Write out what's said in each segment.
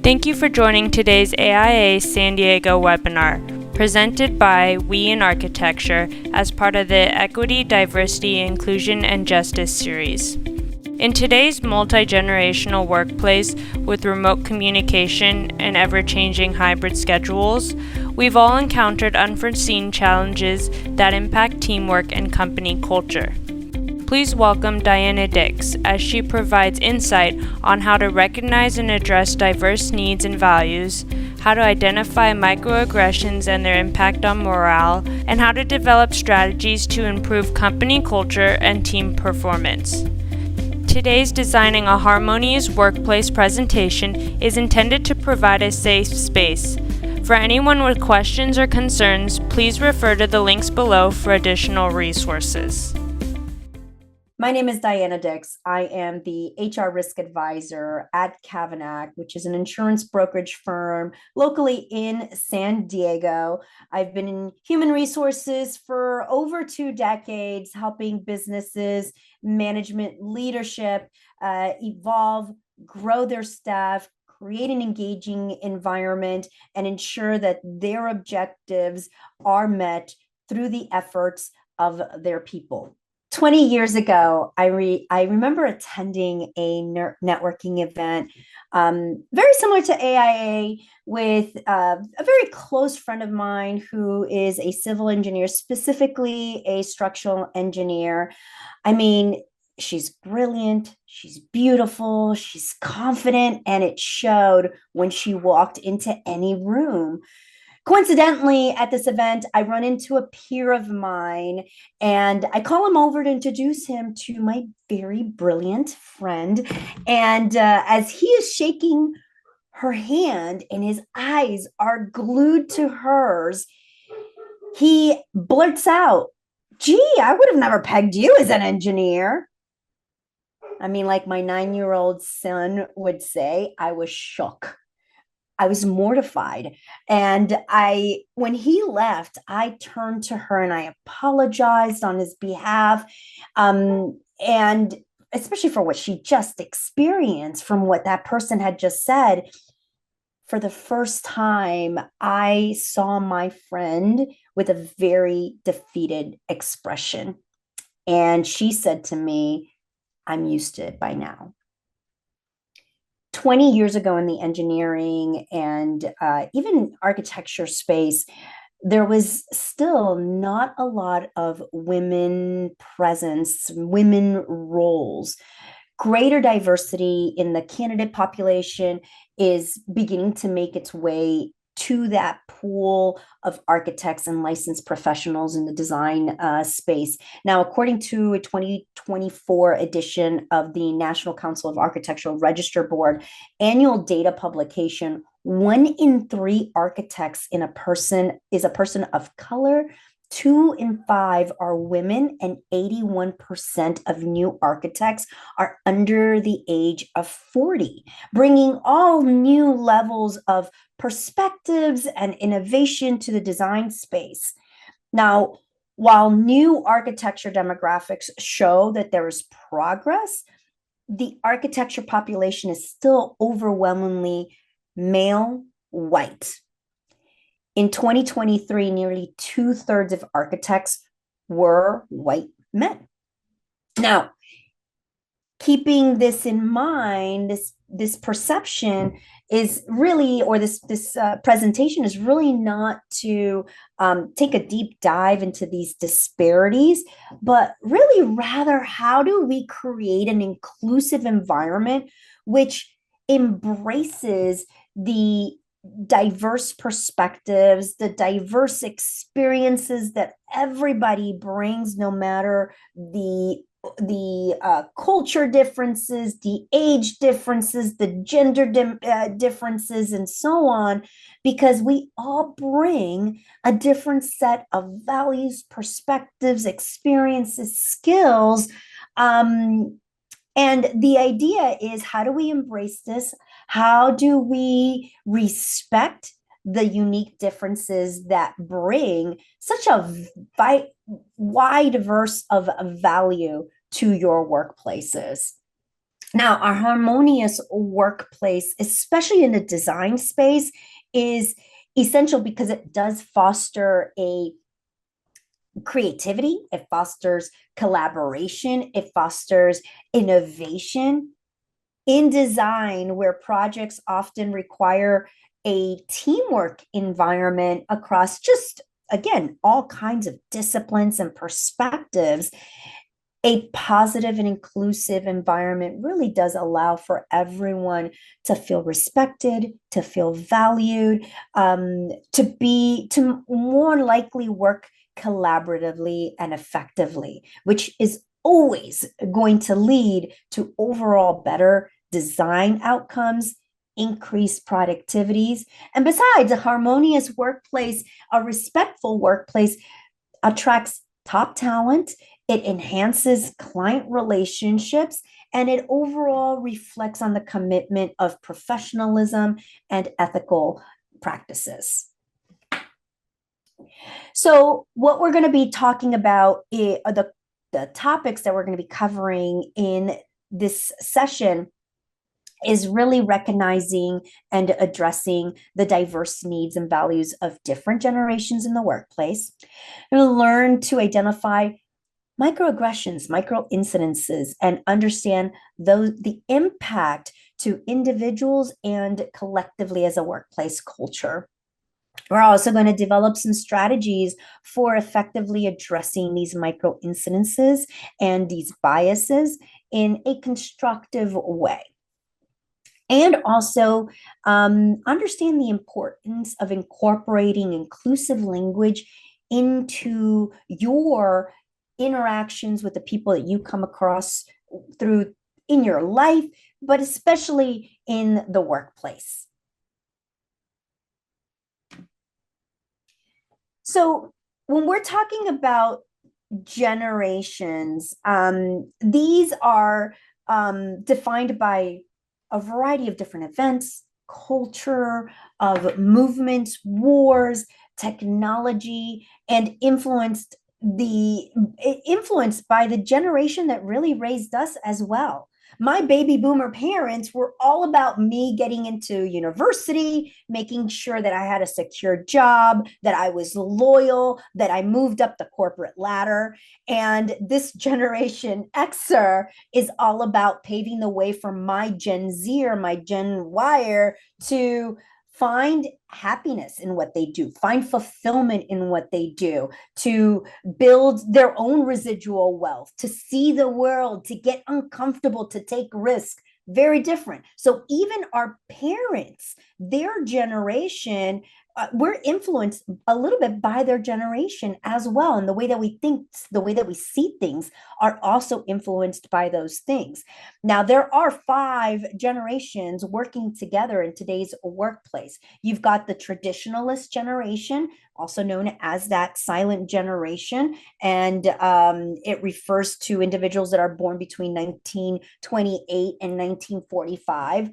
Thank you for joining today's AIA San Diego webinar, presented by We in Architecture as part of the Equity, Diversity, Inclusion, and Justice series. In today's multi-generational workplace with remote communication and ever-changing hybrid schedules, we've all encountered unforeseen challenges that impact teamwork and company culture. Please welcome Diana Dix as she provides insight on how to recognize and address diverse needs and values, how to identify microaggressions and their impact on morale, and how to develop strategies to improve company culture and team performance. Today's Designing a Harmonious Workplace presentation is intended to provide a safe space. For anyone with questions or concerns, please refer to the links below for additional resources. My name is Diana Dix. I am the HR risk advisor at Cavanac, which is an insurance brokerage firm locally in San Diego. I've been in human resources for over 2 decades, helping businesses, management, leadership evolve, grow their staff, create an engaging environment, and ensure that their objectives are met through the efforts of their people. 20 years ago, I remember attending a networking event, very similar to AIA, with a very close friend of mine who is a civil engineer, specifically a structural engineer. I mean, she's brilliant, she's beautiful, she's confident, and it showed when she walked into any room. Coincidentally, at this event, I run into a peer of mine and I call him over to introduce him to my very brilliant friend. And as he is shaking her hand and his eyes are glued to hers, he blurts out, "Gee, I would have never pegged you as an engineer." I mean, like my 9-year-old son would say, I was shook. I was mortified. And when he left, I turned to her and I apologized on his behalf. And especially for what she just experienced from what that person had just said. For the first time, I saw my friend with a very defeated expression. And she said to me, "I'm used to it by now." 20 years ago in the engineering and even architecture space, there was still not a lot of women presence, women roles. Greater diversity in the candidate population is beginning to make its way to that pool of architects and licensed professionals in the design space. Now, according to a 2024 edition of the National Council of Architectural Register Board annual data publication, 1 in 3 architects is a person of color. 2 in 5 are women, and 81% of new architects are under the age of 40, bringing all new levels of perspectives and innovation to the design space. Now, while new architecture demographics show that there is progress, the architecture population is still overwhelmingly male, white. In 2023, nearly 2/3 of architects were white men. Now, keeping this in mind, this perception is really, or this presentation is really not to take a deep dive into these disparities, but really rather how do we create an inclusive environment which embraces the diverse perspectives, the diverse experiences that everybody brings, no matter the culture differences, the age differences, the gender differences, and so on, because we all bring a different set of values, perspectives, experiences, skills. And the idea is, how do we embrace this? How do we respect the unique differences that bring such a wide verse of value to your workplaces? Now, our harmonious workplace, especially in the design space, is essential because it does foster a creativity, it fosters collaboration, it fosters innovation. In design, where projects often require a teamwork environment across just, again, all kinds of disciplines and perspectives, a positive and inclusive environment really does allow for everyone to feel respected, to feel valued, to more likely work collaboratively and effectively, which is always going to lead to overall better design outcomes, increased productivities. And besides, a harmonious workplace, a respectful workplace attracts top talent, it enhances client relationships, and it overall reflects on the commitment of professionalism and ethical practices. So, what we're going to be talking about are the topics that we're going to be covering in this session is really recognizing and addressing the diverse needs and values of different generations in the workplace. And learn to identify microaggressions, micro incidences, and understand the impact to individuals and collectively as a workplace culture. We're also going to develop some strategies for effectively addressing these micro incidences and these biases in a constructive way. And also understand the importance of incorporating inclusive language into your interactions with the people that you come across through in your life, but especially in the workplace. So when we're talking about generations, these are defined by a variety of different events, culture, of movements, wars, technology, and influenced by the generation that really raised us as well. My baby boomer parents were all about me getting into university, making sure that I had a secure job, that I was loyal, that I moved up the corporate ladder. And this generation Xer is all about paving the way for my Gen Z or my Gen Yer to find happiness in what they do, find fulfillment in what they do, to build their own residual wealth, to see the world, to get uncomfortable, to take risks. Very different. So even our parents, their generation, we're influenced a little bit by their generation as well. And the way that we think, the way that we see things are also influenced by those things. Now, there are 5 generations working together in today's workplace. You've got the traditionalist generation, also known as that silent generation. And it refers to individuals that are born between 1928 and 1945.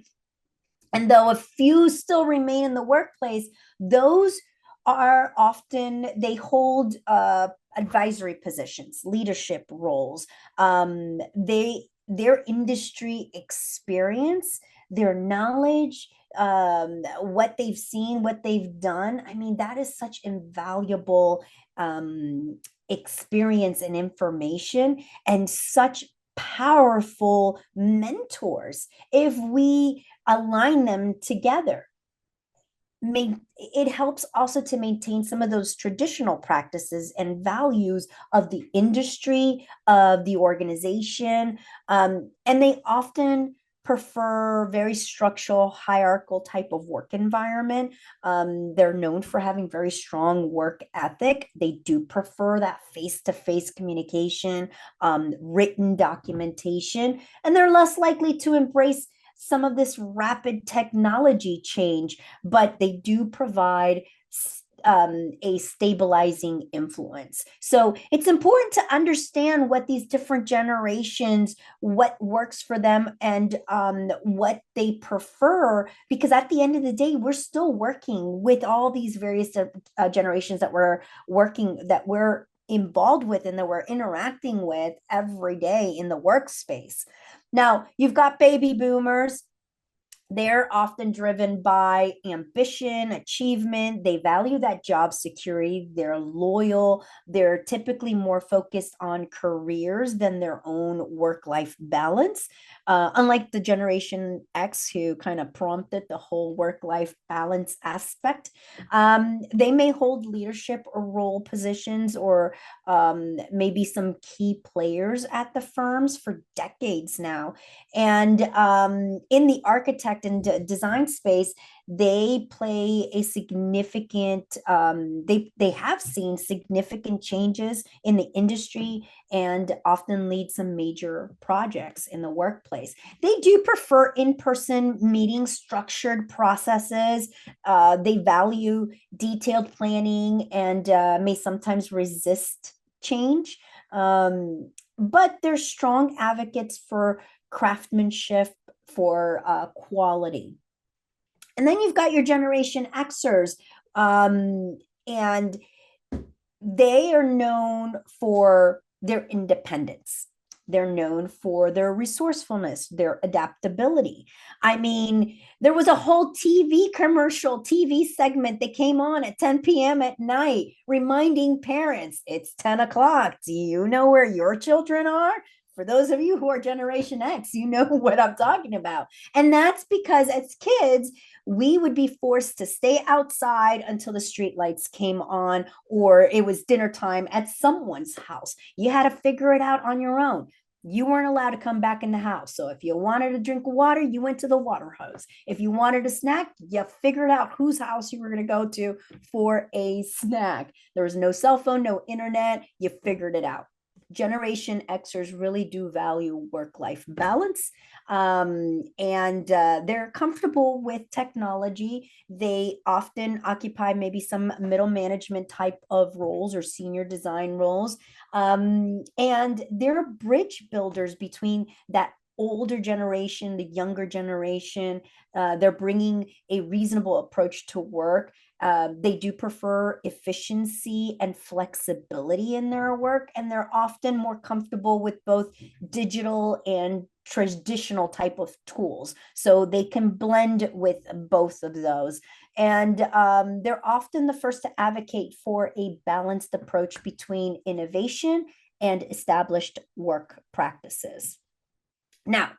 And though a few still remain in the workplace, those are often, they hold advisory positions, leadership roles. Their industry experience, their knowledge, what they've seen, what they've done. I mean, that is such invaluable experience and information, and such powerful mentors if we align them together. It helps also to maintain some of those traditional practices and values of the industry, of the organization. And they often prefer very structural, hierarchical type of work environment. They're known for having very strong work ethic. They do prefer that face-to-face communication, written documentation, and they're less likely to embrace some of this rapid technology change, but they do provide a stabilizing influence. So it's important to understand what these different generations, what works for them, and what they prefer, because at the end of the day, we're still working with all these various generations that we're involved with and that we're interacting with every day in the workspace. Now, you've got baby boomers. They're often driven by ambition, achievement. They value that job security. They're loyal. They're typically more focused on careers than their own work-life balance. Unlike the Generation X, who kind of prompted the whole work-life balance aspect, they may hold leadership or role positions or maybe some key players at the firms for decades now. And in the architect and design space, they play a significant, they have seen significant changes in the industry and often lead some major projects in the workplace. They do prefer in-person meetings, structured processes. They value detailed planning and may sometimes resist change. But they're strong advocates for craftsmanship, for quality. And then you've got your Generation Xers, and they are known for their independence. They're known for their resourcefulness, their adaptability. I mean, there was a whole TV segment that came on at 10 p.m. at night, reminding parents, it's 10 o'clock. Do you know where your children are? For those of you who are Generation X, you know what I'm talking about. And that's because as kids, we would be forced to stay outside until the street lights came on, or it was dinner time at someone's house. You had to figure it out on your own. You weren't allowed to come back in the house. So if you wanted to drink water, you went to the water hose. If you wanted a snack, you figured out whose house you were going to go to for a snack. There was no cell phone, no internet. You figured it out. Generation Xers really do value work-life balance, and they're comfortable with technology. They often occupy maybe some middle management type of roles or senior design roles, and they're bridge builders between that older generation, the younger generation. They're bringing a reasonable approach to work. They do prefer efficiency and flexibility in their work, and they're often more comfortable with both digital and traditional type of tools. So they can blend with both of those. And they're often the first to advocate for a balanced approach between innovation and established work practices. Now,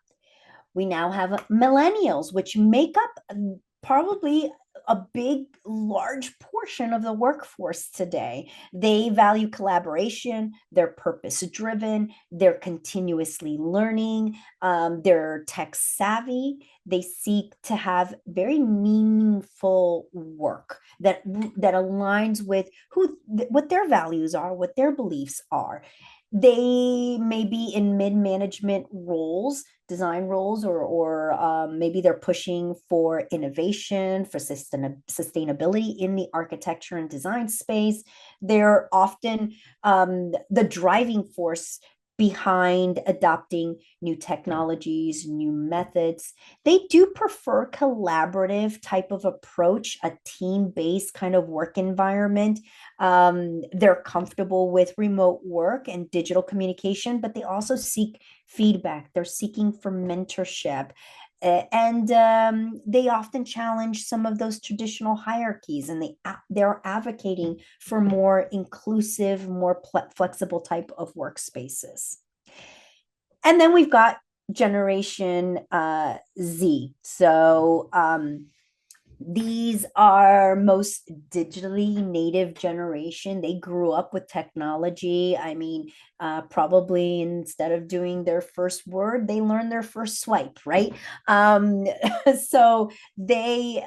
we now have millennials, which make up probably a big, large portion of the workforce today. They value collaboration, they're purpose driven, they're continuously learning, they're tech savvy. They seek to have very meaningful work that aligns with what their values are, what their beliefs are. They may be in mid-management roles, design roles, or maybe they're pushing for innovation, for sustainability in the architecture and design space. They're often the driving force behind adopting new technologies, new methods. They do prefer collaborative type of approach, a team-based kind of work environment. They're comfortable with remote work and digital communication, but they also seek feedback. They're seeking for mentorship. And they often challenge some of those traditional hierarchies, and they're advocating for more inclusive, more flexible type of workspaces. And then we've got Generation Z. So these are most digitally native generation. They grew up with technology. I mean, probably instead of doing their first word, they learned their first swipe, right? So they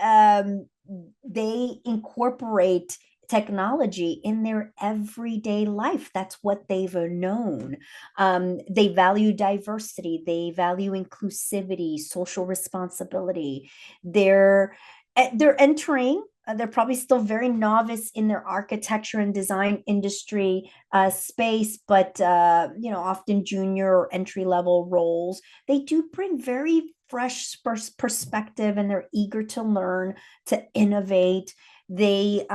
incorporate technology in their everyday life. That's what they've known. They value diversity. They value inclusivity, social responsibility. They're entering, they're probably still very novice in their architecture and design industry space, but often junior or entry level roles. They do bring very fresh perspective, and they're eager to learn, to innovate. They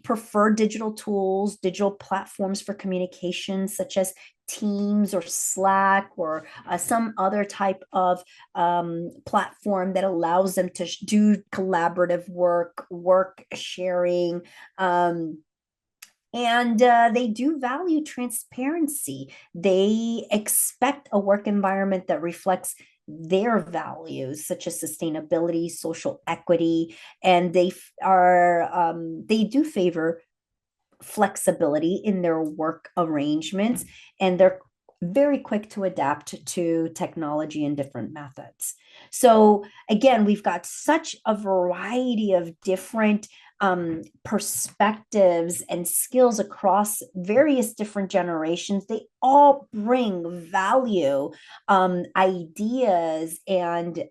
prefer digital tools, digital platforms for communication, such as Teams or Slack or some other type of platform that allows them to do collaborative work sharing. And they do value transparency. They expect a work environment that reflects their values, such as sustainability, social equity, and they do favor flexibility in their work arrangements, and they're very quick to adapt to technology and different methods. So again, we've got such a variety of different perspectives and skills across various different generations. They all bring value, ideas, and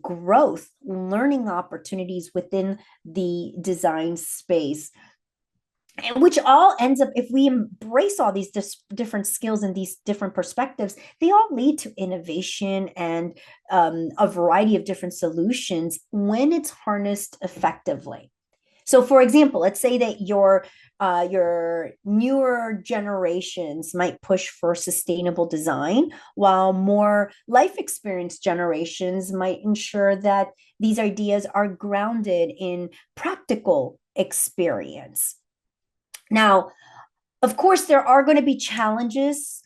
growth, learning opportunities within the design space, and which all ends up, if we embrace all these different skills and these different perspectives, they all lead to innovation and a variety of different solutions when it's harnessed effectively. So for example, let's say that your newer generations might push for sustainable design, while more life experience generations might ensure that these ideas are grounded in practical experience. Now, of course, there are going to be challenges,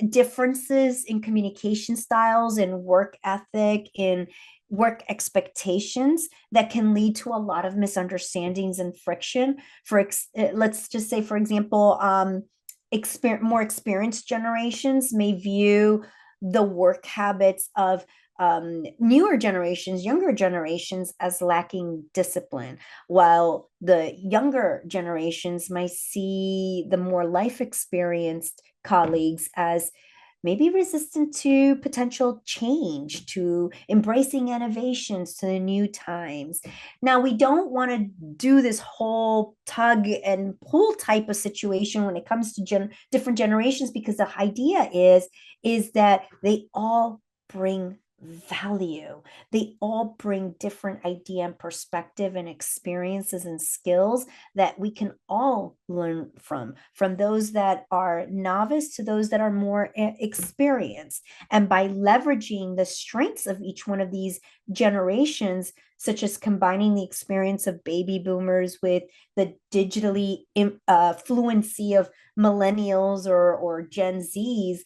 differences in communication styles, in work ethic, in work expectations that can lead to a lot of misunderstandings and friction. Let's just say, for example, more experienced generations may view the work habits of newer generations, younger generations, as lacking discipline, while the younger generations might see the more life experienced colleagues as maybe resistant to potential change, to embracing innovations, to the new times. Now, we don't want to do this whole tug and pull type of situation when it comes to different generations, because the idea is that they all bring value. They all bring different idea and perspective and experiences and skills that we can all learn from those that are novice to those that are more experienced. And by leveraging the strengths of each one of these generations, such as combining the experience of baby boomers with the digitally fluency of millennials or Gen Zs,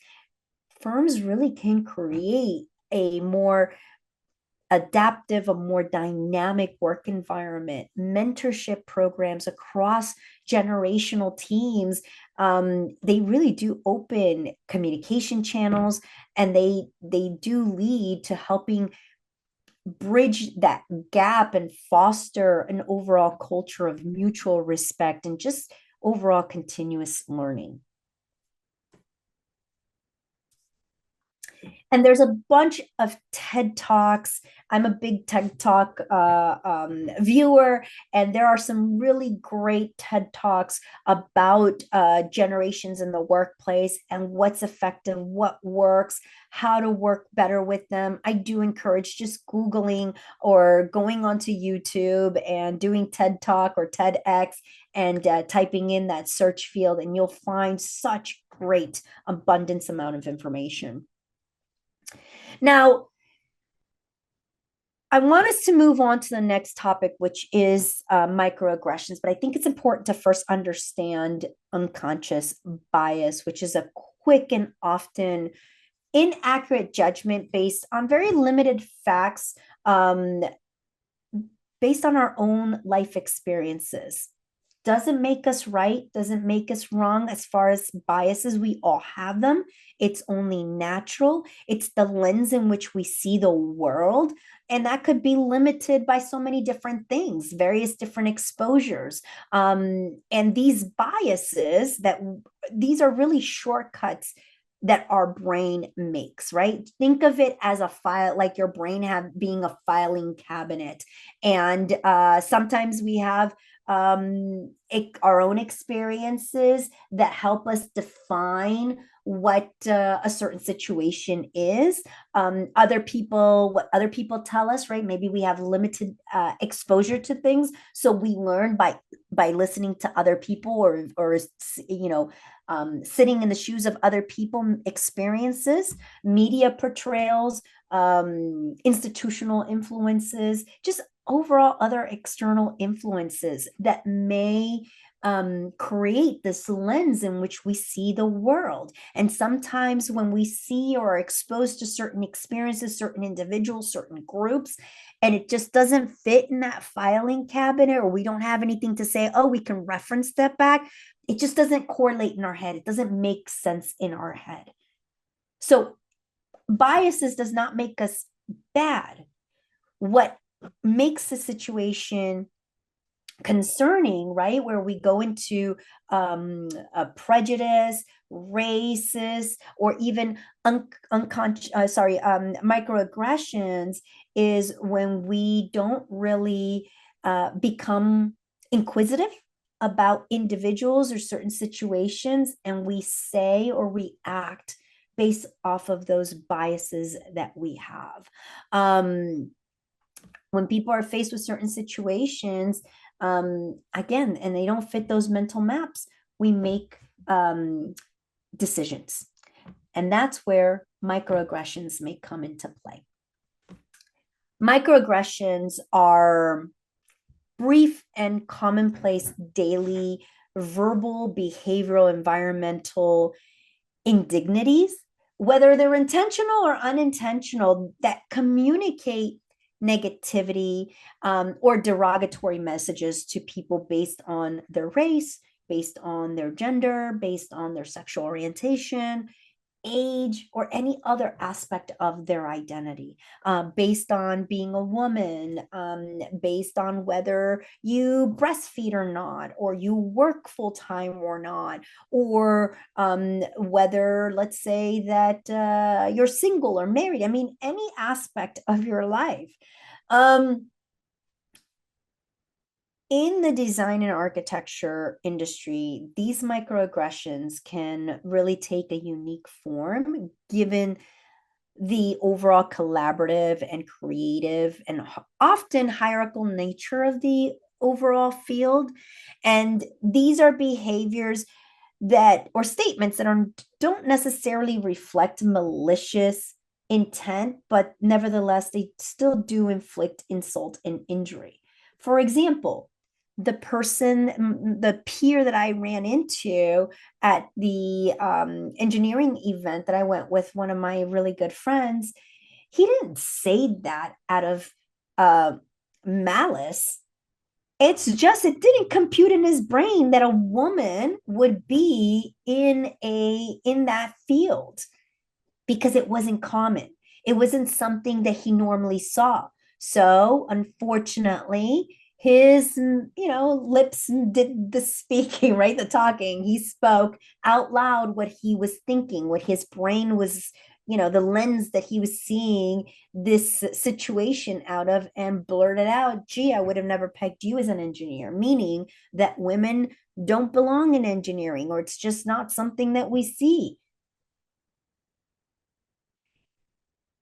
firms really can create a more adaptive, a more dynamic work environment, mentorship programs across generational teams. They really do open communication channels, and they do lead to helping bridge that gap and foster an overall culture of mutual respect and just overall continuous learning. And there's a bunch of TED Talks. I'm a big TED Talk viewer, and there are some really great TED Talks about generations in the workplace and what's effective, what works, how to work better with them. I do encourage just Googling or going onto YouTube and doing TED Talk or TEDx and typing in that search field, and you'll find such great abundance amount of information. Now, I want us to move on to the next topic, which is microaggressions, but I think it's important to first understand unconscious bias, which is a quick and often inaccurate judgment based on very limited facts, based on our own life experiences. Doesn't make us right, doesn't make us wrong. As far as biases, we all have them. It's only natural. It's the lens in which we see the world. And that could be limited by so many different things, various different exposures. And these biases, these are really shortcuts that our brain makes, right? Think of it as a file, like your brain being a filing cabinet. And sometimes we have our own experiences that help us define what a certain situation is. What other people tell us, right? Maybe we have limited exposure to things, so we learn by listening to other people, or sitting in the shoes of other people experiences, media portrayals, institutional influences, just overall other external influences that may create this lens in which we see the world. And sometimes when we see or are exposed to certain experiences, certain individuals, certain groups, and it just doesn't fit in that filing cabinet, or we don't have anything to say, oh, we can reference that back, it just doesn't correlate in our head. It doesn't make sense in our head. So biases does not make us bad. What makes the situation concerning, right, where we go into a prejudice, racist, or even microaggressions, is when we don't really become inquisitive about individuals or certain situations, and we say or react based off of those biases that we have. When people are faced with certain situations, again, and they don't fit those mental maps, we make decisions. And that's where microaggressions may come into play. Microaggressions are brief and commonplace daily verbal, behavioral, environmental indignities, whether they're intentional or unintentional, that communicate negativity or derogatory messages to people based on their race, based on their gender, based on their sexual orientation, age, or any other aspect of their identity, based on being a woman, based on whether you breastfeed or not, or you work full time or not, or whether, let's say that you're single or married. I mean, any aspect of your life. In the design and architecture industry, these microaggressions can really take a unique form given the overall collaborative and creative and often hierarchical nature of the overall field. And these are behaviors that, or statements that don't necessarily reflect malicious intent, but nevertheless, they still do inflict insult and injury. For example, the peer that I ran into at the engineering event that I went with one of my really good friends, he didn't say that out of malice. It's just, it didn't compute in his brain that a woman would be in that field, because it wasn't common. It wasn't something that he normally saw. So unfortunately, his lips did the speaking, right? The talking. He spoke out loud what he was thinking, what his brain was, the lens that he was seeing this situation out of, and blurted out, gee, I would have never pegged you as an engineer, meaning that women don't belong in engineering, or it's just not something that we see.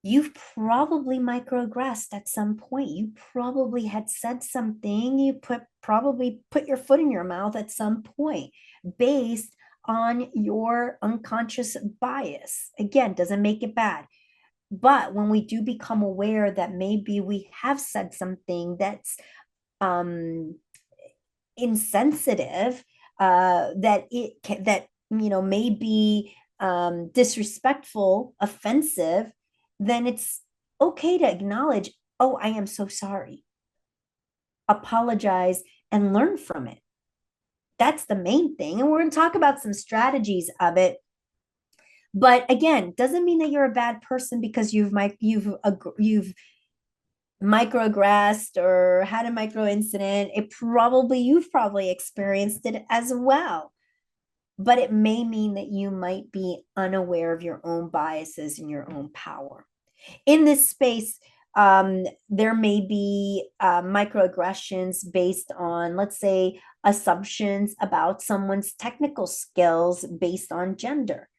You've probably microaggressed at some point. You probably had said something. You probably put your foot in your mouth at some point based on your unconscious bias. Again, doesn't make it bad. But when we do become aware that maybe we have said something that's insensitive, that may be disrespectful, offensive, then it's okay to acknowledge, oh, I am so sorry. Apologize and learn from it. That's the main thing. And we're going to talk about some strategies of it. But again, doesn't mean that you're a bad person because you've microaggressed or had a micro incident. You've probably experienced it as well. But it may mean that you might be unaware of your own biases and your own power. In this space, there may be microaggressions based on, let's say, assumptions about someone's technical skills based on gender.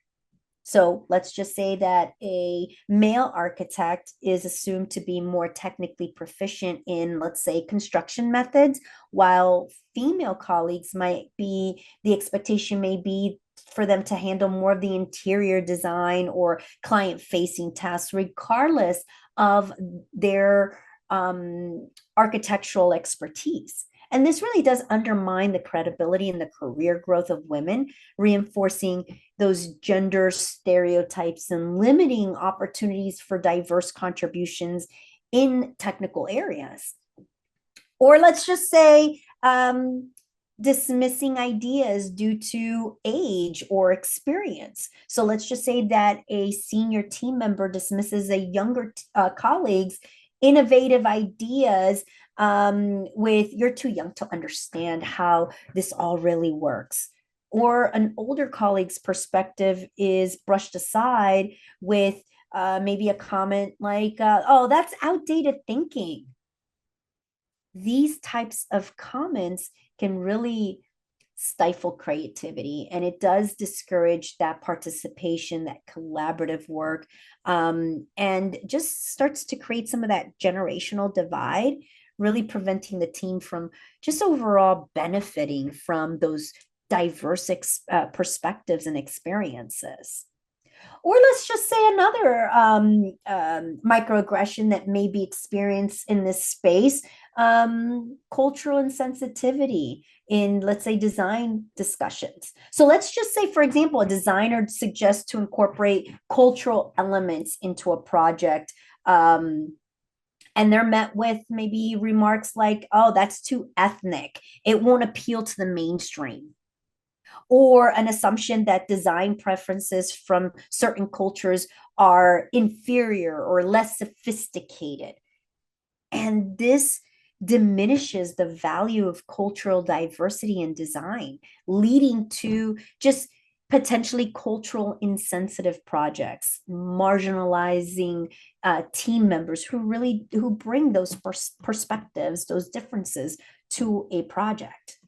So let's just say that a male architect is assumed to be more technically proficient in, let's say, construction methods, while female colleagues might be, the expectation may be for them to handle more of the interior design or client facing tasks, regardless of their architectural expertise. And this really does undermine the credibility and the career growth of women, reinforcing those gender stereotypes and limiting opportunities for diverse contributions in technical areas. Or let's just say dismissing ideas due to age or experience. So let's just say that a senior team member dismisses a younger colleague's innovative ideas with "you're too young to understand how this all really works." Or an older colleague's perspective is brushed aside with maybe a comment like, "Oh, that's outdated thinking." These types of comments can really stifle creativity, and it does discourage that participation, that collaborative work, and just starts to create some of that generational divide, really preventing the team from just overall benefiting from those diverse perspectives and experiences. Or let's just say another microaggression that may be experienced in this space, cultural insensitivity in, let's say, design discussions. So let's just say, for example, a designer suggests to incorporate cultural elements into a project. And they're met with maybe remarks like, "Oh, that's too ethnic. It won't appeal to the mainstream." Or an assumption that design preferences from certain cultures are inferior or less sophisticated. And this diminishes the value of cultural diversity in design, leading to just potentially cultural insensitive projects, marginalizing team members who bring those perspectives, those differences to a project.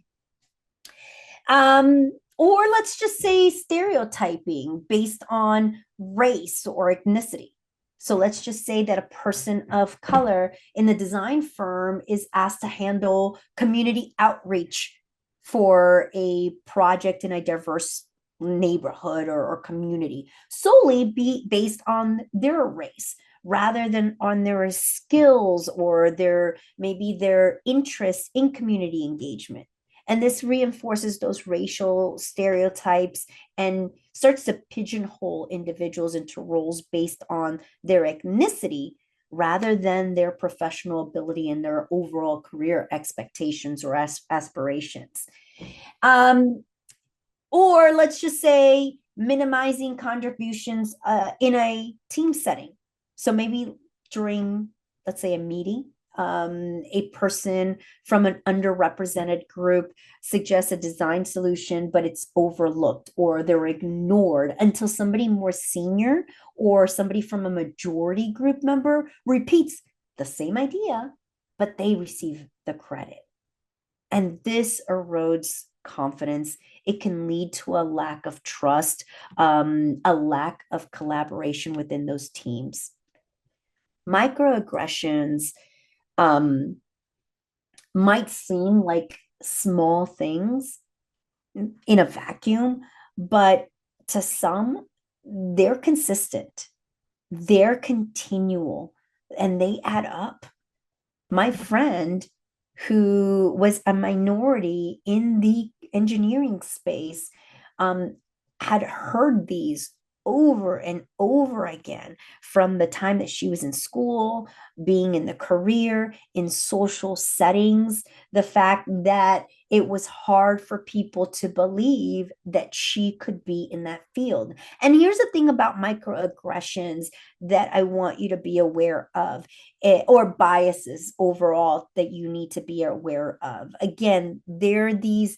Or let's just say stereotyping based on race or ethnicity. So let's just say that a person of color in the design firm is asked to handle community outreach for a project in a diverse neighborhood or community, solely based on their race rather than on their skills or their maybe their interests in community engagement. And this reinforces those racial stereotypes and starts to pigeonhole individuals into roles based on their ethnicity rather than their professional ability and their overall career expectations or aspirations. Or let's just say minimizing contributions in a team setting. So maybe during, let's say, a meeting, a person from an underrepresented group suggests a design solution, but it's overlooked or they're ignored until somebody more senior or somebody from a majority group member repeats the same idea, but they receive the credit. And this erodes confidence. It can lead to a lack of trust, a lack of collaboration within those teams. Microaggressions might seem like small things in a vacuum, but to some, they're consistent, they're continual, and they add up. My friend, who was a minority in the engineering space, had heard these over and over again from the time that she was in school, being in the career, in social settings, the fact that it was hard for people to believe that she could be in that field. And here's the thing about microaggressions that I want you to be aware of, or biases overall that you need to be aware of. Again, they're these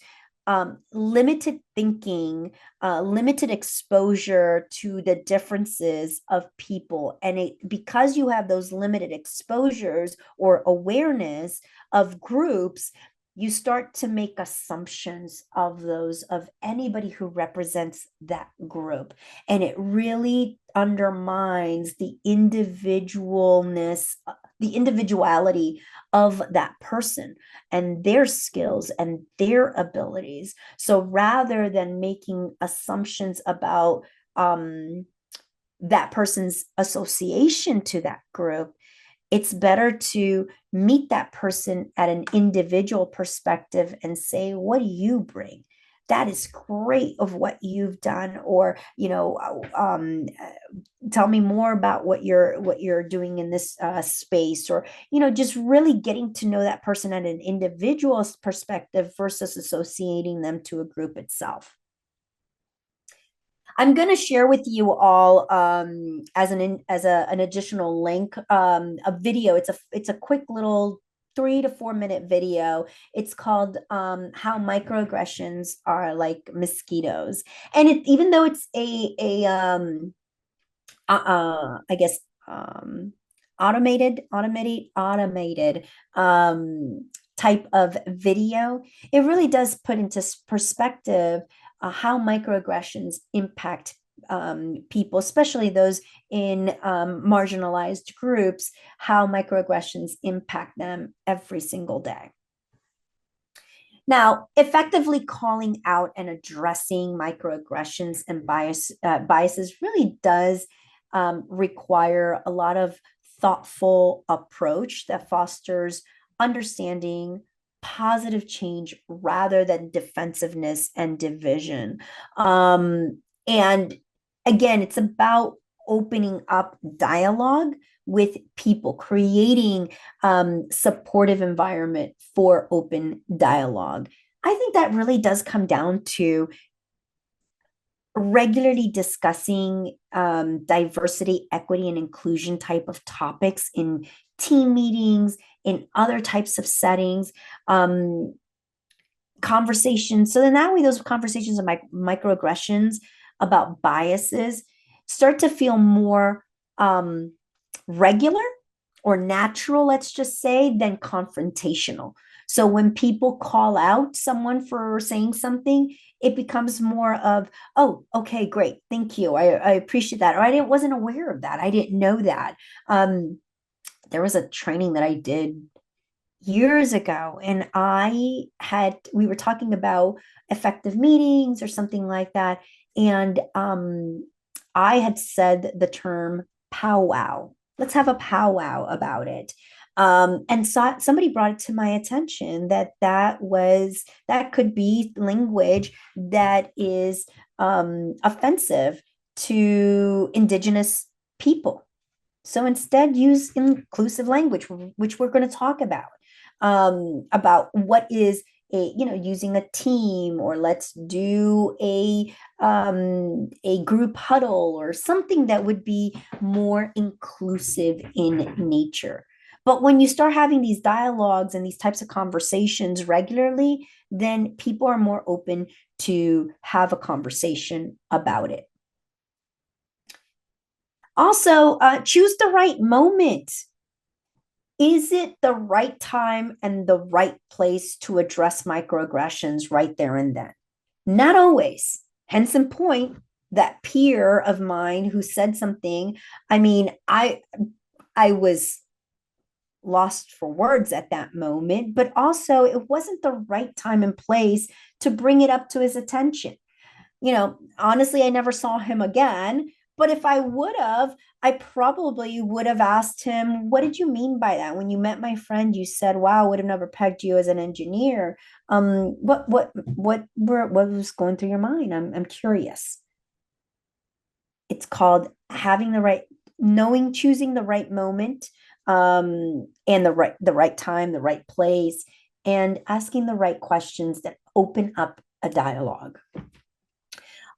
limited thinking, limited exposure to the differences of people. And because you have those limited exposures or awareness of groups, you start to make assumptions of those, of anybody who represents that group. And it really undermines the individuality of that person and their skills and their abilities. So rather than making assumptions about that person's association to that group, it's better to meet that person at an individual perspective and say, what do you bring? That is great of what you've done, or tell me more about what you're doing in this space, or just really getting to know that person at an individual perspective versus associating them to a group itself. I'm going to share with you all as an additional link a video. It's a quick little 3 to 4 minute video. It's called "How Microaggressions Are Like Mosquitoes," and even though it's I guess automated type of video, it really does put into perspective how microaggressions impact people, especially those in marginalized groups, how microaggressions impact them every single day. Now, effectively calling out and addressing microaggressions and biases really does require a lot of thoughtful approach that fosters understanding, positive change rather than defensiveness and division. And again, it's about opening up dialogue with people, creating supportive environment for open dialogue. I think that really does come down to regularly discussing diversity, equity, and inclusion type of topics in team meetings, in other types of settings, conversations. So then that way, those conversations of microaggressions about biases start to feel more regular or natural, let's just say, than confrontational. So when people call out someone for saying something, it becomes more of, oh, okay, great, thank you, I appreciate that, or wasn't aware of that, I didn't know that. There was a training that I did years ago, and we were talking about effective meetings or something like that, and I had said the term powwow. Let's have a powwow about it. And so somebody brought it to my attention that could be language that is offensive to Indigenous people. So instead, use inclusive language, which we're going to talk about what is using a team, or let's do a group huddle or something that would be more inclusive in nature. But when you start having these dialogues and these types of conversations regularly, then people are more open to have a conversation about it. Also, choose the right moment. Is it the right time and the right place to address microaggressions right there and then? Not always. Hence in point, that peer of mine who said something, I mean, I was lost for words at that moment, but also it wasn't the right time and place to bring it up to his attention. Honestly, I never saw him again. But if I would have, I probably would have asked him, what did you mean by that? When you met my friend, you said, wow, I would have never pegged you as an engineer. What was going through your mind? I'm curious. It's called choosing the right moment, and the right time, the right place, and asking the right questions that open up a dialogue.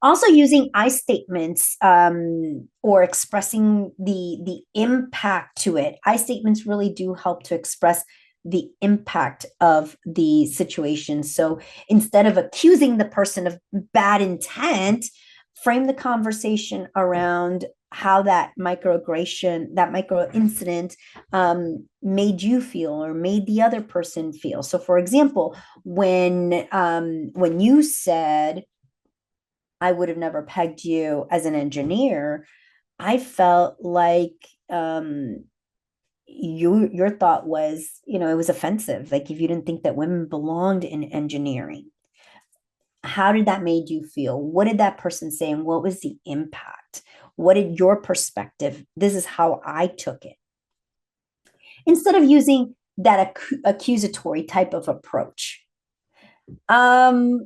Also using I statements or expressing the impact to it. I statements really do help to express the impact of the situation. So instead of accusing the person of bad intent, frame the conversation around how that microaggression, that micro incident made you feel or made the other person feel. So for example, when you said, I would have never pegged you as an engineer, I felt like your thought was, it was offensive. Like if you didn't think that women belonged in engineering. How did that made you feel? What did that person say? And what was the impact? What did your perspective? This is how I took it. Instead of using that accusatory type of approach. Assume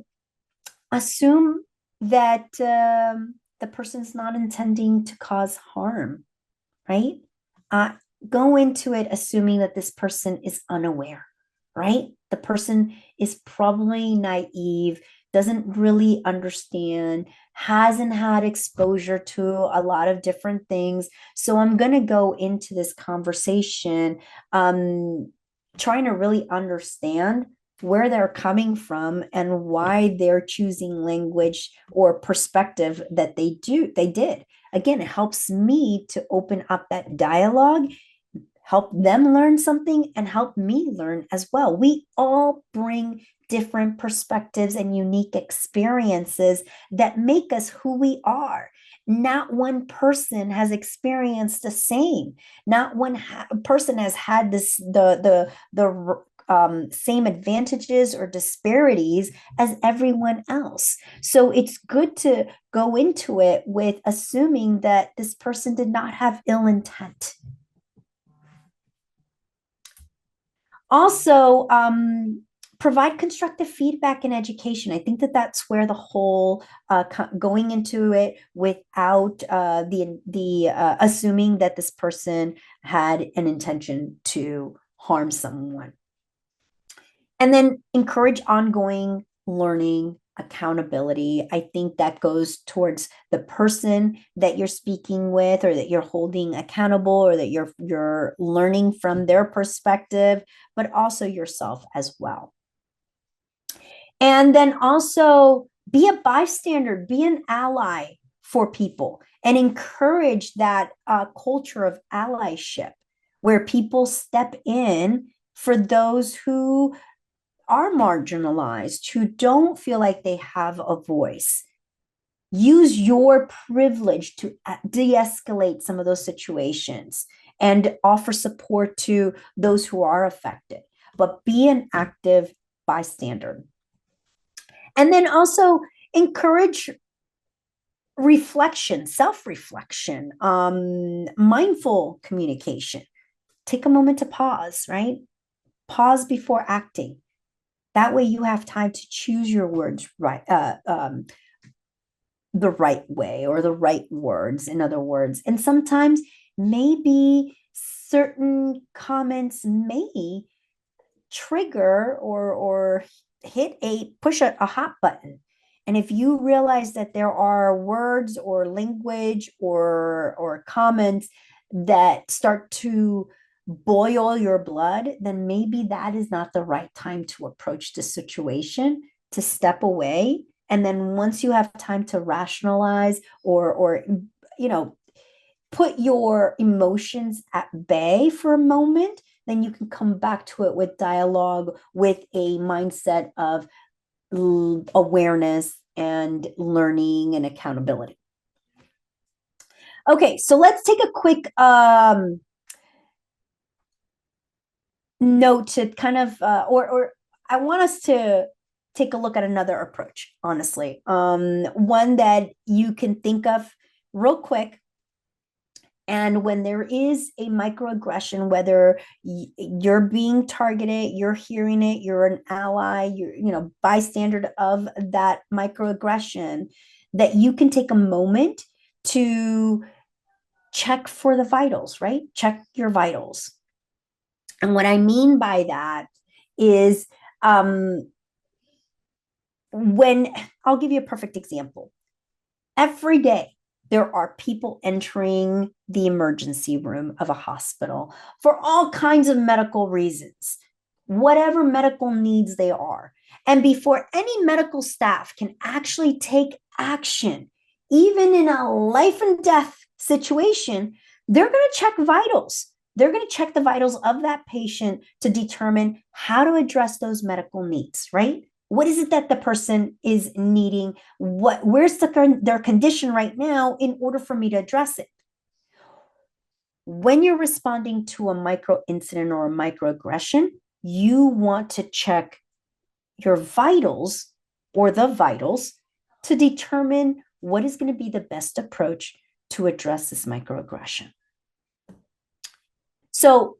that the person's not intending to cause harm, right? Go into it assuming that this person is unaware, right? The person is probably naive, doesn't really understand, hasn't had exposure to a lot of different things. So I'm going to go into this conversation trying to really understand where they're coming from and why they're choosing language or perspective that they did. Again, it helps me to open up that dialogue, help them learn something, and help me learn as well. We all bring different perspectives and unique experiences that make us who we are. Not one person has experienced the same. Not one person has had this the same advantages or disparities as everyone else. So it's good to go into it with assuming that this person did not have ill intent. Also, provide constructive feedback in education. I think that that's where the whole going into it without the assuming that this person had an intention to harm someone. And then encourage ongoing learning, accountability. I think that goes towards the person that you're speaking with or that you're holding accountable or that you're learning from their perspective, but also yourself as well. And then also be a bystander, be an ally for people, and encourage that culture of allyship where people step in for those who are marginalized, who don't feel like they have a voice. Use your privilege to de-escalate some of those situations and offer support to those who are affected, but be an active bystander. And then also encourage reflection, self-reflection, mindful communication. Take a moment to pause, right? Pause before acting. That way you have time to choose your words right, the right way or the right words, in other words. And sometimes maybe certain comments may trigger or push a hot button. And if you realize that there are words or language or comments that start to boil your blood, then maybe that is not the right time to approach the situation, to step away. And then once you have time to rationalize or put your emotions at bay for a moment, then you can come back to it with dialogue, with a mindset of awareness and learning and accountability. Okay, so let's take a quick note to kind of or I want us to take a look at another approach, honestly. One that you can think of real quick. And when there is a microaggression, whether you're being targeted, you're hearing it, you're an ally, you're bystander of that microaggression, that you can take a moment to check for the vitals, right? Check your vitals. And what I mean by that is when I'll give you a perfect example. Every day, there are people entering the emergency room of a hospital for all kinds of medical reasons, whatever medical needs they are. And before any medical staff can actually take action, even in a life and death situation, they're going to check vitals. They're going to check the vitals of that patient to determine how to address those medical needs, right? What is it that the person is needing? Where's their condition right now in order for me to address it? When you're responding to a micro incident or a microaggression, you want to check your vitals or the vitals to determine what is going to be the best approach to address this microaggression. So,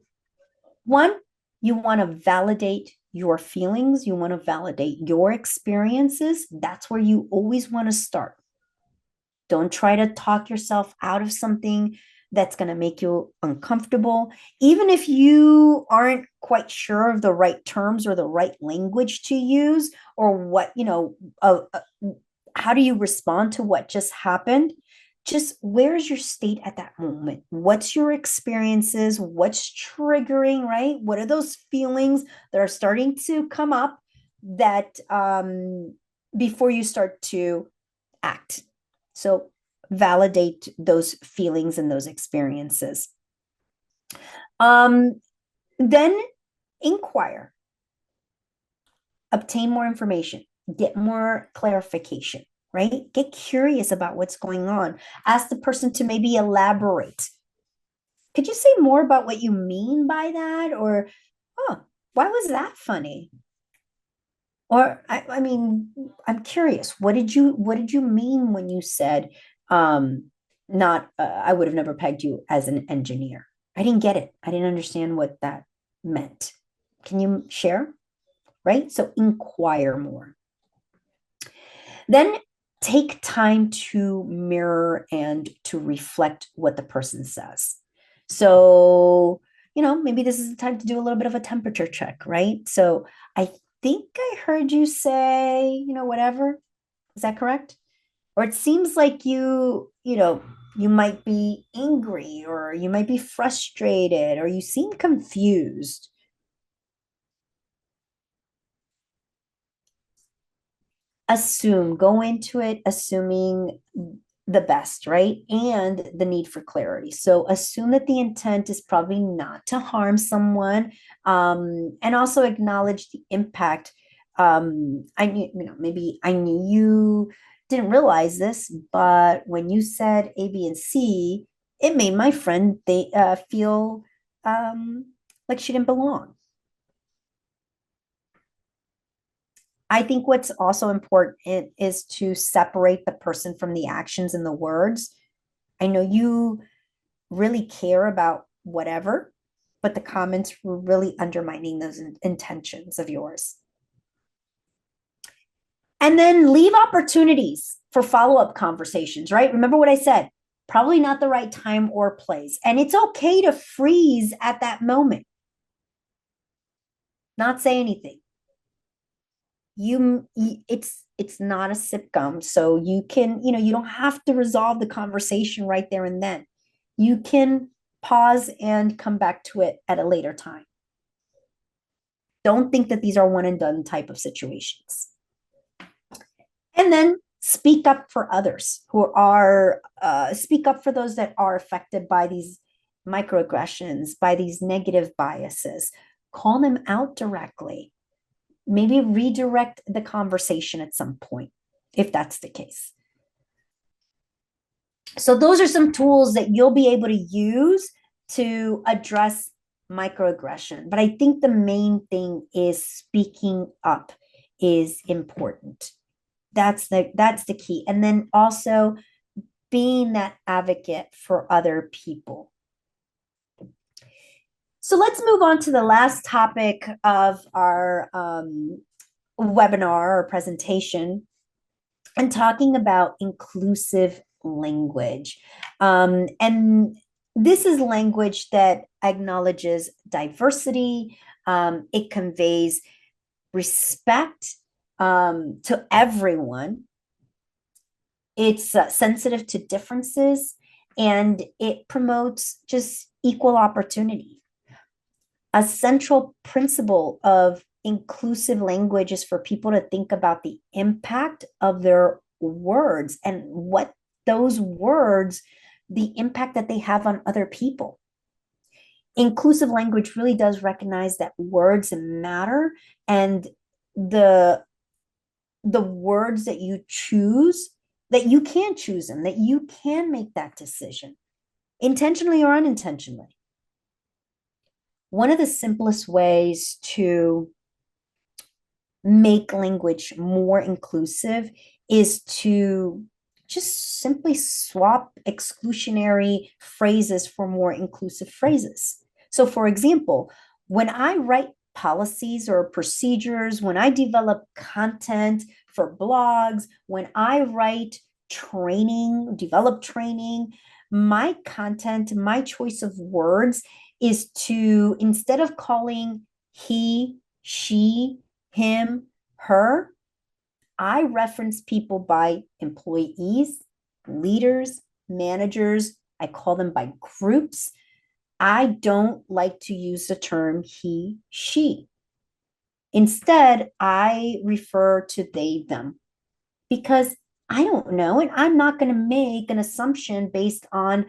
one, you want to validate your feelings, you want to validate your experiences. That's where you always want to start. Don't try to talk yourself out of something that's going to make you uncomfortable. Even if you aren't quite sure of the right terms or the right language to use, or what, how do you respond to what just happened? Just where's your state at that moment? What's your experiences? What's triggering, right? What are those feelings that are starting to come up that before you start to act? So validate those feelings and those experiences. Then inquire, obtain more information, get more clarification, right? Get curious about what's going on. Ask the person to maybe elaborate. Could you say more about what you mean by that? Or, oh, why was that funny? Or I mean, I'm curious. What did you mean when you said, not I would have never pegged you as an engineer? I didn't get it. I didn't understand what that meant. Can you share? Right? So inquire more. Then take time to mirror and to reflect what the person says. So, maybe this is the time to do a little bit of a temperature check, right? So I think I heard you say, whatever. Is that correct? Or it seems like you might be angry, or you might be frustrated, or you seem confused. Go into it assuming the best, right? And the need for clarity. So assume that the intent is probably not to harm someone, and also acknowledge the impact. I knew, maybe I knew you didn't realize this, but when you said A, B, and C, it made my friend feel like she didn't belong. I think what's also important is to separate the person from the actions and the words. I know you really care about whatever, but the comments were really undermining those intentions of yours. And then leave opportunities for follow-up conversations, right? Remember what I said, probably not the right time or place. And it's okay to freeze at that moment, not say anything. It's not a sitcom, so you can, you don't have to resolve the conversation right there and then. You can pause and come back to it at a later time. Don't think that these are one and done type of situations. And then speak up for others who are speak up for those that are affected by these microaggressions, by these negative biases. Call them out directly. Maybe redirect the conversation at some point, if that's the case. So those are some tools that you'll be able to use to address microaggression. But I think the main thing is speaking up is important. That's the key. And then also being that advocate for other people. So let's move on to the last topic of our webinar or presentation, and talking about inclusive language. And this is language that acknowledges diversity. It conveys respect to everyone. It's sensitive to differences, and it promotes just equal opportunity. A central principle of inclusive language is for people to think about the impact of their words and what those words, the impact that they have on other people. Inclusive language really does recognize that words matter, and the words that you choose, that you can choose them, that you can make that decision intentionally or unintentionally. One of the simplest ways to make language more inclusive is to just simply swap exclusionary phrases for more inclusive phrases. So, for example, when I write policies or procedures, when I develop content for blogs, when I write training, develop training, my content, my choice of words is to, instead of calling he, she, him, her, I reference people by employees, leaders, managers. I call them by groups. I don't like to use the term he, she. Instead, I refer to they, them, because I don't know, and I'm not going to make an assumption based on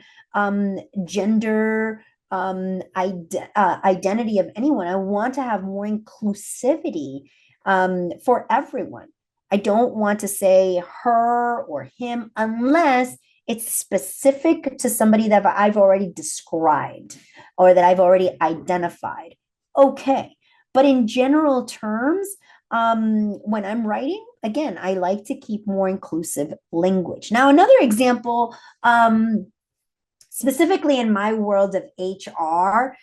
gender, identity of anyone. I want to have more inclusivity for everyone. I don't want to say her or him unless it's specific to somebody that I've already described or that I've already identified. Okay. But in general terms, when I'm writing, again, I like to keep more inclusive language. Now, another example, specifically in my world of HR,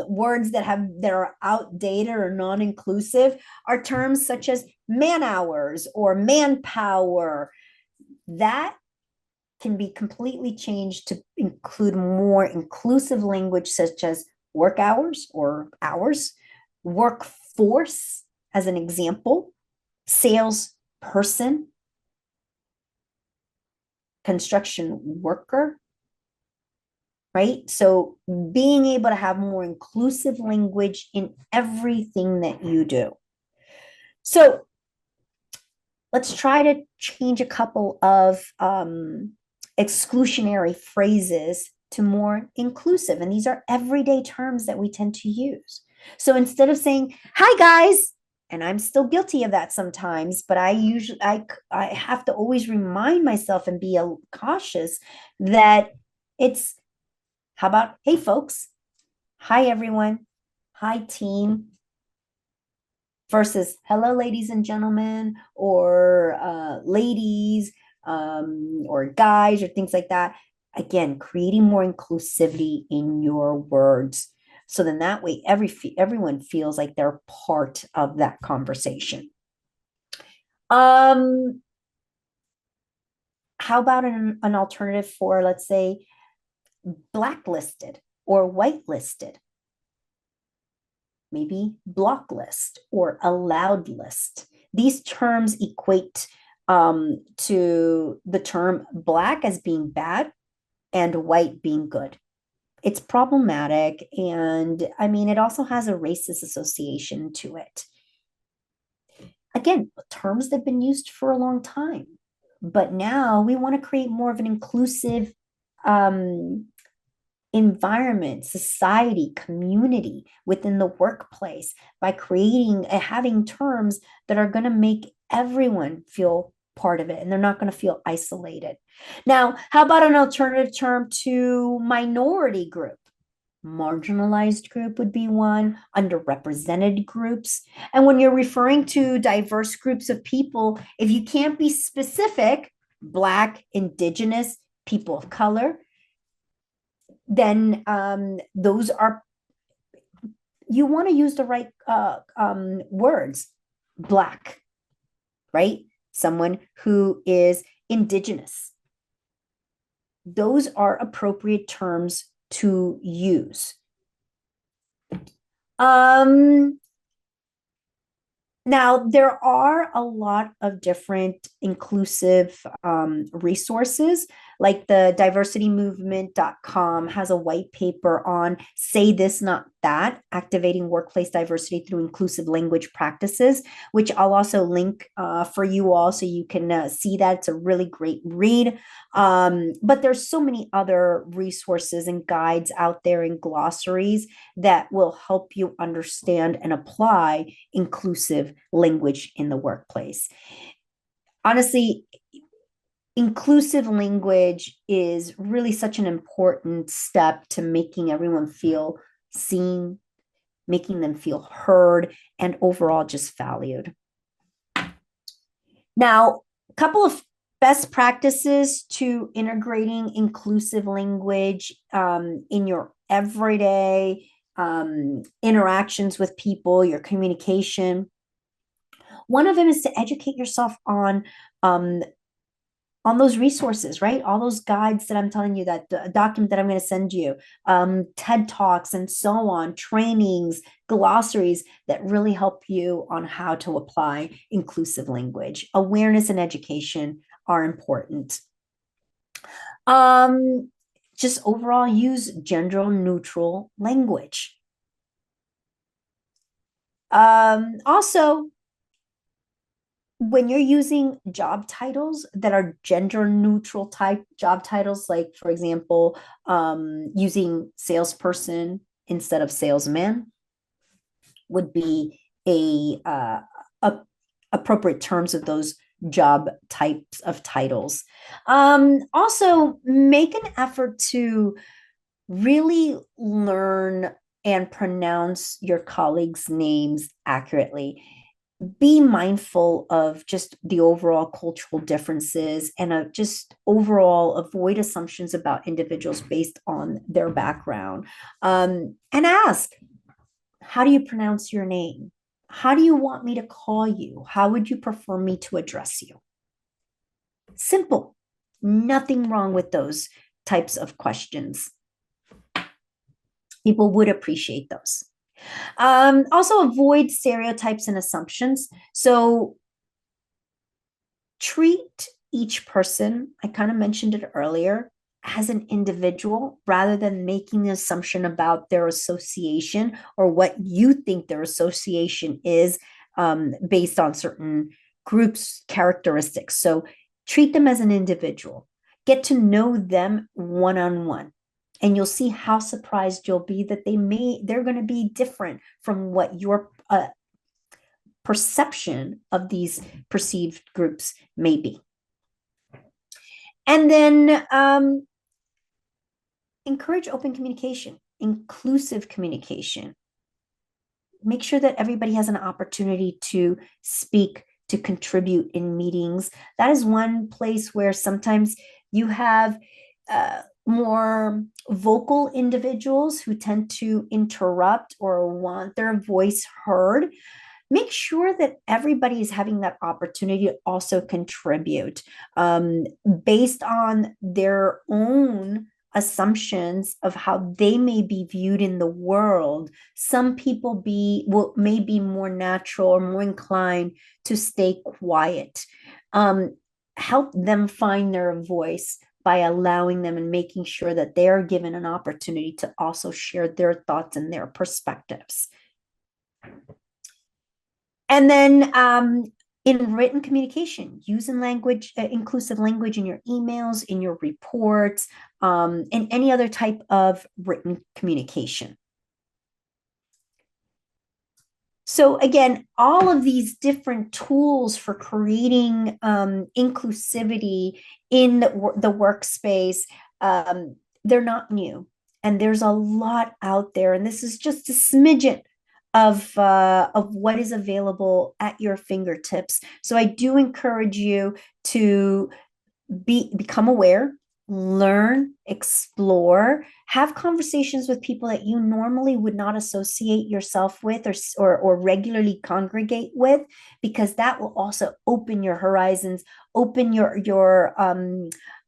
words that are outdated or non-inclusive are terms such as man hours or manpower. That can be completely changed to include more inclusive language such as work hours or hours, workforce, as an example, salesperson, construction worker, right? So being able to have more inclusive language in everything that you do. So let's try to change a couple of exclusionary phrases to more inclusive. And these are everyday terms that we tend to use. So instead of saying, hi guys, and I'm still guilty of that sometimes, but I have to always remind myself and be cautious that it's, how about, hey folks, hi everyone, hi team, versus hello ladies and gentlemen, or ladies, or guys, or things like that. Again, creating more inclusivity in your words. So then that way everyone feels like they're part of that conversation. How about an alternative for, let's say, blacklisted or whitelisted? Maybe block list or allowed list. These terms equate to the term black as being bad and white being good. It's problematic, and I mean, it also has a racist association to it. Again, terms that have been used for a long time, but now we want to create more of an inclusive environment, society, community within the workplace by creating having terms that are going to make everyone feel part of it, and they're not going to feel isolated. Now, how about an alternative term to minority group? Marginalized group would be one, underrepresented groups. And when you're referring to diverse groups of people, if you can't be specific, Black, Indigenous, people of color, then those are, you want to use the right words. Black, right? Someone who is Indigenous. Those are appropriate terms to use. Now, there are a lot of different inclusive resources. like the diversitymovement.com has a white paper on say this, not that, activating workplace diversity through inclusive language practices, which I'll also link for you all so you can see that. It's a really great read. But there's so many other resources and guides out there and glossaries that will help you understand and apply inclusive language in the workplace. Honestly, inclusive language is really such an important step to making everyone feel seen, making them feel heard, and overall just valued. Now, a couple of best practices to integrating inclusive language in your everyday interactions with people, your communication. One of them is to educate yourself on those resources, right? All those guides that I'm telling you, that document that I'm going to send you, TED Talks and so on, trainings, glossaries that really help you on how to apply inclusive language. Awareness and education are important. Just overall use gender neutral language. Also, when you're using job titles that are gender neutral type job titles, like for example, using salesperson instead of salesman would be a appropriate terms of those job types of titles. Also, make an effort to really learn and pronounce your colleagues' names accurately. Be mindful of just the overall cultural differences and just overall avoid assumptions about individuals based on their background. And ask, how do you pronounce your name? How do you want me to call you? How would you prefer me to address you? Simple. Nothing wrong with those types of questions. People would appreciate those. Also avoid stereotypes and assumptions. So treat each person, I kind of mentioned it earlier, as an individual rather than making an assumption about their association or what you think their association is based on certain groups' characteristics. So treat them as an individual. Get to know them one-on-one. And you'll see how surprised you'll be that they're going to be different from what your perception of these perceived groups may be. And then encourage open communication, inclusive communication. Make sure that everybody has an opportunity to speak, to contribute in meetings. That is one place where sometimes you have more vocal individuals who tend to interrupt or want their voice heard. Make sure that everybody is having that opportunity to also contribute based on their own assumptions of how they may be viewed in the world. Some people may be more natural or more inclined to stay quiet. Help them find their voice by allowing them and making sure that they are given an opportunity to also share their thoughts and their perspectives. And then in written communication, using language, inclusive language in your emails, in your reports, and any other type of written communication. So again, all of these different tools for creating inclusivity in the workspace, they're not new. And there's a lot out there. And this is just a smidgen of what is available at your fingertips. So I do encourage you to become aware, learn, explore, have conversations with people that you normally would not associate yourself with or regularly congregate with, because that will also open your horizons, open your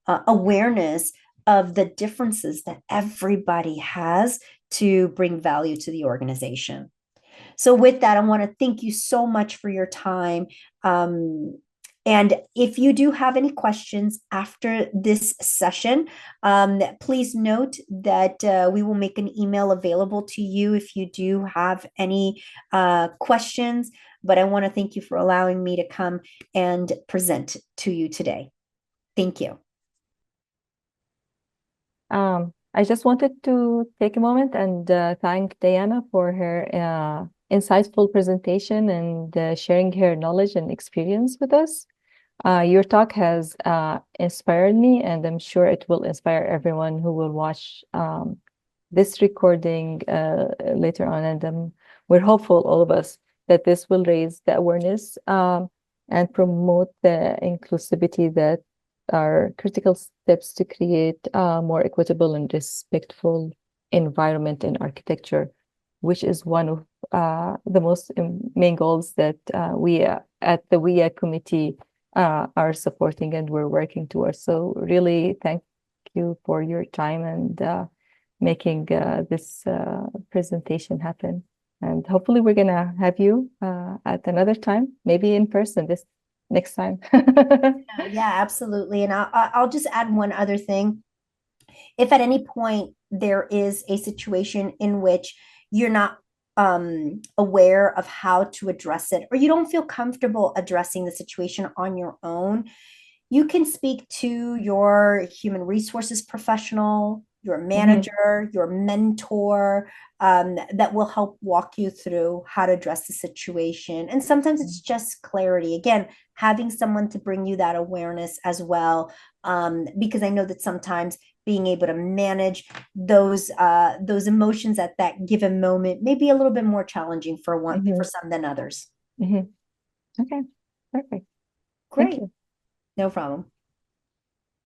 awareness of the differences that everybody has to bring value to the organization. So with that, I want to thank you so much for your time. And if you do have any questions after this session, please note that we will make an email available to you if you do have any questions. But I want to thank you for allowing me to come and present to you today. Thank you. I just wanted to take a moment and thank Diana for her insightful presentation and sharing her knowledge and experience with us. Your talk has inspired me, and I'm sure it will inspire everyone who will watch this recording later on. And we're hopeful, all of us, that this will raise the awareness and promote the inclusivity that are critical steps to create a more equitable and respectful environment in architecture, which is one of the most main goals that we at the WIA committee are supporting and we're working towards. So really thank you for your time and making this presentation happen. And hopefully we're gonna have you at another time, maybe in person this next time. Yeah, absolutely. And I'll just add one other thing. If at any point there is a situation in which you're not aware of how to address it, or you don't feel comfortable addressing the situation on your own, you can speak to your human resources professional, your manager, your mentor, that will help walk you through how to address the situation. And sometimes it's just clarity. Again, having someone to bring you that awareness as well, because I know that sometimes being able to manage those emotions at that given moment may be a little bit more challenging for for some than others. Okay, perfect. Great. Thank you. No problem.